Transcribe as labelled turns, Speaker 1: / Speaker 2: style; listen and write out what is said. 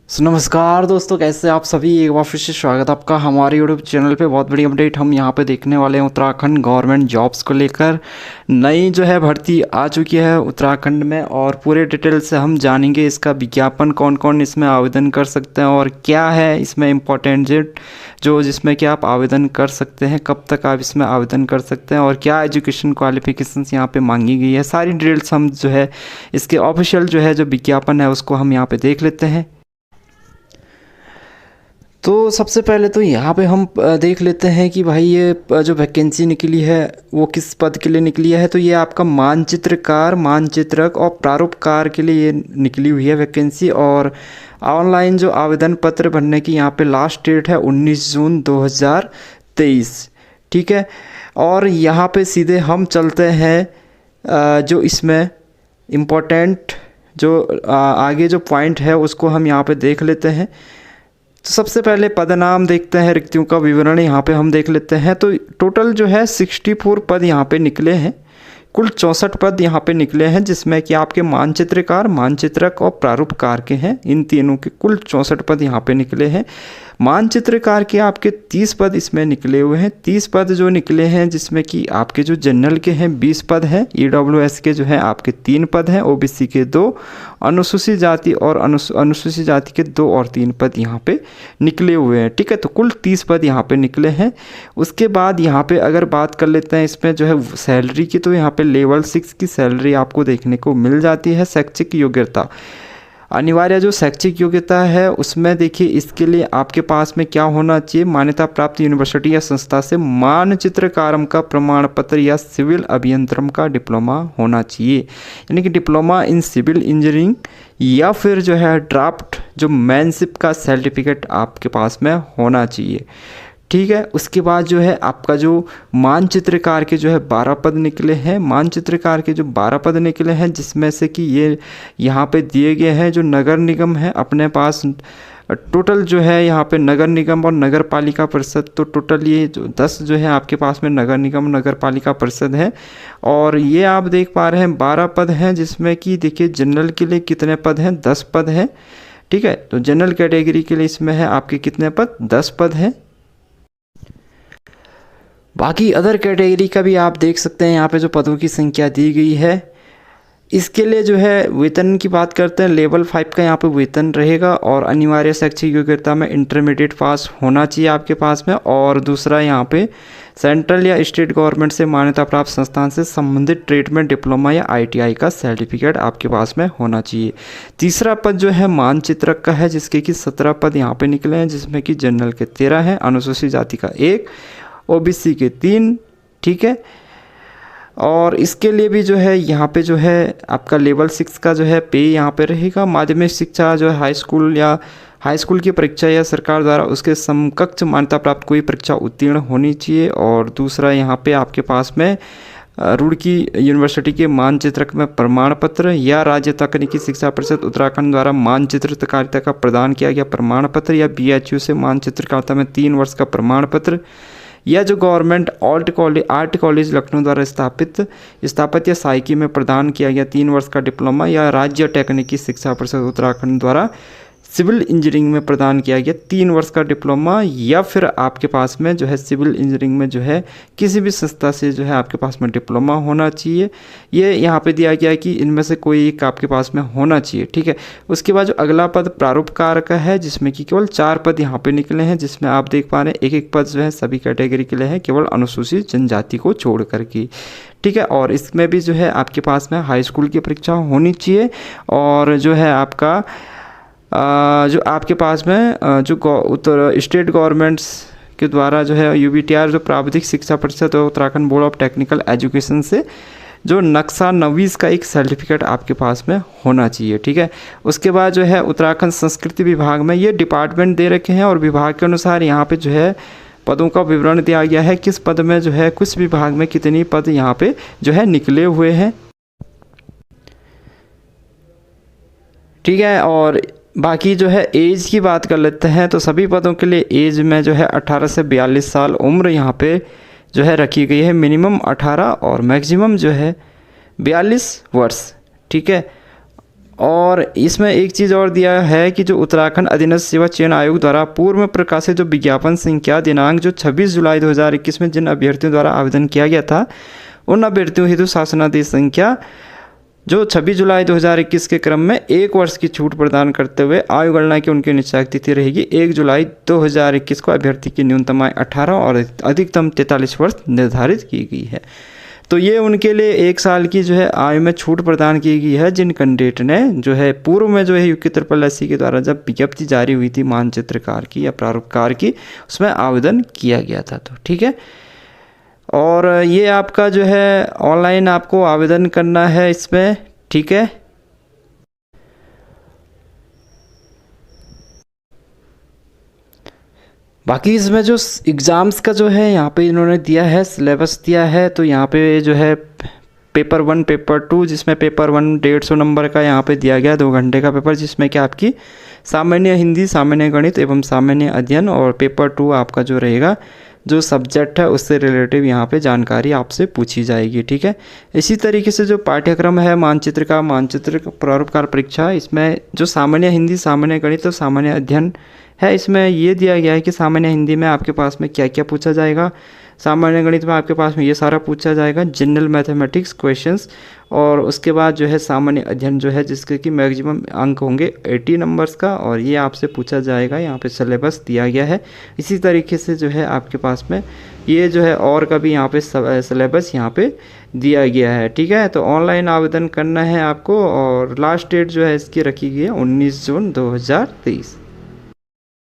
Speaker 1: नमस्कार दोस्तों, कैसे आप सभी। एक बार फिर से स्वागत आपका हमारे यूट्यूब चैनल पे। बहुत बड़ी अपडेट हम यहाँ पे देखने वाले हैं। उत्तराखंड गवर्नमेंट जॉब्स को लेकर नई जो है भर्ती आ चुकी है उत्तराखंड में, और पूरे डिटेल से हम जानेंगे इसका विज्ञापन, कौन कौन इसमें आवेदन कर सकते हैं और क्या है इसमें इम्पोर्टेंट जो जिसमें कि आप आवेदन कर सकते हैं, कब तक आप इसमें आवेदन कर सकते हैं और क्या एजुकेशन क्वालिफिकेशंस यहाँ पे मांगी गई है। सारी डिटेल्स हम जो है इसके ऑफिशियल जो विज्ञापन है उसको हम यहाँ पे देख लेते हैं। तो सबसे पहले तो यहाँ पे हम देख लेते हैं कि भाई ये जो वैकेंसी निकली है वो किस पद के लिए निकली है। तो ये आपका मानचित्रकार, मानचित्रक और प्रारूपकार के लिए ये निकली हुई है वैकेंसी। और ऑनलाइन जो आवेदन पत्र भरने की यहाँ पे लास्ट डेट है 19 जून 2023, ठीक है। और यहाँ पे सीधे हम चलते हैं जो इसमें इम्पोर्टेंट जो आगे जो पॉइंट है उसको हम यहाँ पे देख लेते हैं। तो सबसे पहले पद नाम देखते हैं, रिक्तियों का विवरण यहाँ पे हम देख लेते हैं। तो टोटल जो है 64 पद यहाँ पे निकले हैं, कुल 64 पद यहाँ पे निकले हैं, जिसमें कि आपके मानचित्रकार, मानचित्रक और प्रारूपकार के हैं। इन तीनों के कुल 64 पद यहाँ पे निकले हैं। मानचित्रकार के आपके 30 पद इसमें निकले हुए हैं। 30 पद जो निकले हैं जिसमें कि आपके जो जनरल के हैं 20 पद हैं, EWS के जो है आपके 3 पद हैं, OBC के 2, अनुसूचित जाति और अनुसूचित जाति के 2 और 3 पद यहाँ पे निकले हुए हैं, ठीक है। तो कुल 30 पद यहाँ पे निकले हैं। उसके बाद यहाँ पे अगर बात कर लेते हैं इसमें जो है सैलरी की, तो यहाँ पे लेवल 6 की सैलरी आपको देखने को मिल जाती है। शैक्षिक योग्यता, अनिवार्य जो शैक्षिक योग्यता है उसमें देखिए इसके लिए आपके पास में क्या होना चाहिए, मान्यता प्राप्त यूनिवर्सिटी या संस्था से मानचित्रकारम का प्रमाण पत्र या सिविल अभियंत्रण का डिप्लोमा होना चाहिए, यानी कि डिप्लोमा इन सिविल इंजीनियरिंग, या फिर जो है ड्राफ्ट जो मैनशिप का सर्टिफिकेट आपके पास में होना चाहिए, ठीक है। उसके बाद जो है आपका जो मानचित्रकार के जो है 12 पद निकले हैं। मानचित्रकार के जो 12 पद निकले हैं जिसमें से कि ये यहाँ पे दिए गए हैं जो नगर निगम है अपने पास। टोटल जो है यहाँ पे नगर निगम और नगर पालिका परिषद, तो टोटल ये जो 10 जो है आपके पास में नगर निगम नगर पालिका परिषद है। और ये आप देख पा रहे हैं 12 पद हैं, जिसमें कि देखिए जनरल के लिए कितने पद हैं, 10 पद हैं, ठीक है। तो जनरल कैटेगरी के लिए इसमें है आपके कितने पद, 10 पद हैं। बाकी अदर कैटेगरी का भी आप देख सकते हैं यहाँ पे जो पदों की संख्या दी गई है। इसके लिए जो है वेतन की बात करते हैं, लेवल 5 का यहाँ पे वेतन रहेगा। और अनिवार्य शैक्षिक योग्यता में इंटरमीडिएट पास होना चाहिए आपके पास में। और दूसरा यहाँ पे सेंट्रल या स्टेट गवर्नमेंट से मान्यता प्राप्त संस्थान से संबंधित ट्रेड में डिप्लोमा या ITI का सर्टिफिकेट आपके पास में होना चाहिए। तीसरा पद जो है मानचित्रक का है, जिसके कि 17 पद यहाँ पे निकले हैं, जिसमें कि जनरल के 13 हैं, अनुसूचित जाति का 1, OBC के 3, ठीक है। और इसके लिए भी जो है यहाँ पे जो है आपका लेवल 6 का जो है पे यहाँ पे रहेगा। माध्यमिक शिक्षा जो है हाई स्कूल या हाई स्कूल की परीक्षा या सरकार द्वारा उसके समकक्ष मान्यता प्राप्त कोई परीक्षा उत्तीर्ण होनी चाहिए। और दूसरा यहाँ पे आपके पास में रुड़की यूनिवर्सिटी के मानचित्रक में प्रमाण पत्र या राज्य तकनीकी शिक्षा परिषद उत्तराखंड द्वारा मानचित्रकारिता का प्रदान किया गया प्रमाण पत्र, या BHU से मानचित्रकारिता में 3 वर्ष का प्रमाण पत्र, या जो गवर्नमेंट आर्ट कॉलेज लखनऊ द्वारा स्थापित या साइकी में प्रदान किया गया 3 वर्ष का डिप्लोमा, या राज्य तकनीकी शिक्षा परिषद उत्तराखंड द्वारा सिविल इंजीनियरिंग में प्रदान किया गया 3 वर्ष का डिप्लोमा, या फिर आपके पास में जो है सिविल इंजीनियरिंग में जो है किसी भी संस्था से जो है आपके पास में डिप्लोमा होना चाहिए। ये यहाँ पे दिया गया है कि इनमें से कोई एक आपके पास में होना चाहिए, ठीक है। उसके बाद जो अगला पद प्रारूपकार का है, जिसमें कि केवल 4 पद यहाँ पे निकले हैं, जिसमें आप देख पा रहे हैं एक पद जो है सभी कैटेगरी के लिए है, केवल अनुसूचित जनजाति को छोड़ करके, ठीक है। और इसमें भी जो है आपके पास में हाई स्कूल की परीक्षा होनी चाहिए। और जो है आपका जो आपके पास में जो स्टेट गवर्नमेंट्स के द्वारा जो है UBTR जो प्राविधिक शिक्षा परिषद और Uttarakhand board of technical education से जो नक्शा नवीस का एक सर्टिफिकेट आपके पास में होना चाहिए, ठीक है। उसके बाद जो है उत्तराखंड संस्कृति विभाग में ये डिपार्टमेंट दे रखे हैं, और विभाग के अनुसार यहाँ पे जो है पदों का विवरण दिया गया है, किस पद में जो है किस विभाग में कितनी पद यहाँ पे जो है निकले हुए हैं, ठीक है। और बाकी जो है एज की बात कर लेते हैं, तो सभी पदों के लिए एज में जो है 18 से 42 साल उम्र यहाँ पे जो है रखी गई है। मिनिमम 18 और मैक्सिमम जो है 42 वर्ष, ठीक है। और इसमें एक चीज़ और दिया है कि जो उत्तराखंड अधीनस्थ सेवा चयन आयोग द्वारा पूर्व में प्रकाशित जो विज्ञापन संख्या दिनांक जो 26 जुलाई 2021 में जिन अभ्यर्थियों द्वारा आवेदन किया गया था, उन अभ्यर्थियों हेतु शासनादेश संख्या जो 26 जुलाई 2021 के क्रम में 1 वर्ष की छूट प्रदान करते हुए आयु गणना की उनकी निश्चय तिथि रहेगी 1 जुलाई 2021 को अभ्यर्थी की न्यूनतम आयु 18 और अधिकतम 43 वर्ष निर्धारित की गई है। तो ये उनके लिए 1 साल की जो है आयु में छूट प्रदान की गई है जिन कैंडिडेट ने जो है पूर्व में जो है यूके ट्रिपल एस सी के द्वारा जब विज्ञप्ति जारी हुई थी मानचित्रकार की या प्रारूपकार की, उसमें आवेदन किया गया था। तो ठीक है, और ये आपका जो है ऑनलाइन आपको आवेदन करना है इसमें, ठीक है। बाकी इसमें जो एग्ज़ाम्स का जो है यहाँ पे इन्होंने दिया है, सिलेबस दिया है, तो यहाँ पे जो है पेपर 1 पेपर 2, जिसमें पेपर 1 150 नंबर का यहाँ पे दिया गया 2 घंटे का पेपर, जिसमें कि आपकी सामान्य हिंदी, सामान्य गणित एवं सामान्य अध्ययन, और पेपर 2 आपका जो रहेगा जो सब्जेक्ट है उससे रिलेटिव यहाँ पे जानकारी आपसे पूछी जाएगी, ठीक है। इसी तरीके से जो पाठ्यक्रम है मानचित्र प्रारूपकार परीक्षा, इसमें जो सामान्य हिंदी, सामान्य गणित और सामान्य अध्ययन है, इसमें ये दिया गया है कि सामान्य हिंदी में आपके पास में क्या क्या पूछा जाएगा, सामान्य गणित में आपके पास में ये सारा पूछा जाएगा, जनरल मैथमेटिक्स क्वेश्चंस, और उसके बाद जो है सामान्य अध्ययन जो है जिसके कि मैक्सिमम अंक होंगे 80 नंबर्स का, और ये आपसे पूछा जाएगा। यहाँ पे सिलेबस दिया गया है। इसी तरीके से जो है आपके पास में ये जो है और का भी यहाँ पे सिलेबस यहाँ पे दिया गया है, ठीक है। तो ऑनलाइन आवेदन करना है आपको, और लास्ट डेट जो है इसकी रखी गई है 19 जून 2023।